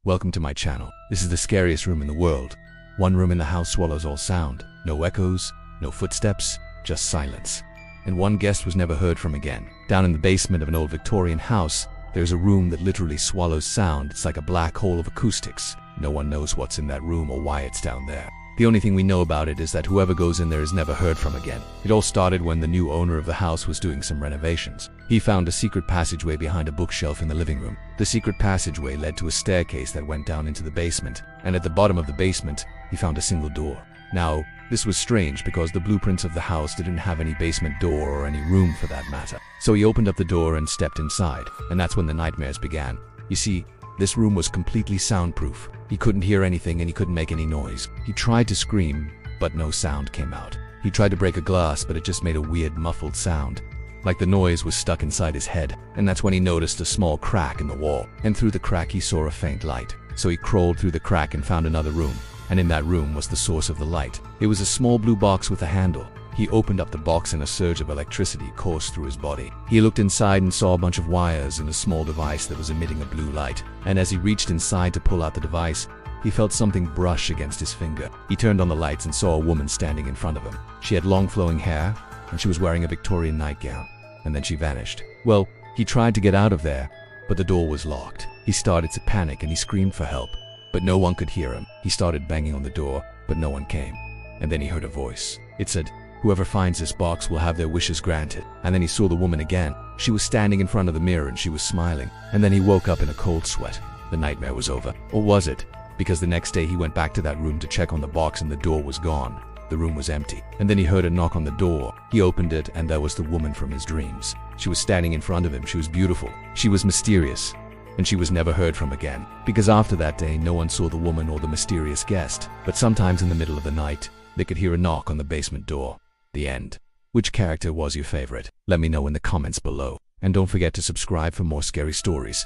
Welcome to my channel. This is the scariest room in the world. One room in the house swallows all sound. No echoes, no footsteps, just silence. And one guest was never heard from again. Down in the basement of an old Victorian house, there's a room that literally swallows sound. It's like a black hole of acoustics. No one knows what's in that room or why it's down there. The only thing we know about it is that whoever goes in there is never heard from again. It all started when the new owner of the house was doing some renovations. He found a secret passageway behind a bookshelf in the living room. The secret passageway led to a staircase that went down into the basement, and at the bottom of the basement, he found a single door. Now, this was strange because the blueprints of the house didn't have any basement door or any room for that matter. So he opened up the door and stepped inside, and that's when the nightmares began. You see, this room was completely soundproof. He couldn't hear anything and he couldn't make any noise. He tried to scream, but no sound came out. He tried to break a glass, but it just made a weird muffled sound, like the noise was stuck inside his head. And that's when he noticed a small crack in the wall, and through the crack he saw a faint light. So he crawled through the crack and found another room, and in that room was the source of the light. It was a small blue box with a handle. He opened up the box and a surge of electricity coursed through his body. He looked inside and saw a bunch of wires and a small device that was emitting a blue light. And as he reached inside to pull out the device, he felt something brush against his finger. He turned on the lights and saw a woman standing in front of him. She had long flowing hair, and she was wearing a Victorian nightgown. And then she vanished. Well, he tried to get out of there, but the door was locked. He started to panic and he screamed for help, but no one could hear him. He started banging on the door, but no one came. And then he heard a voice. It said, "Whoever finds this box will have their wishes granted." And then he saw the woman again. She was standing in front of the mirror and she was smiling. And then he woke up in a cold sweat. The nightmare was over. Or was it? Because the next day he went back to that room to check on the box and the door was gone. The room was empty. And then he heard a knock on the door. He opened it and there was the woman from his dreams. She was standing in front of him. She was beautiful. She was mysterious. And she was never heard from again. Because after that day, no one saw the woman or the mysterious guest. But sometimes in the middle of the night, they could hear a knock on the basement door. The end. Which character was your favorite? Let me know in the comments below. And don't forget to subscribe for more scary stories.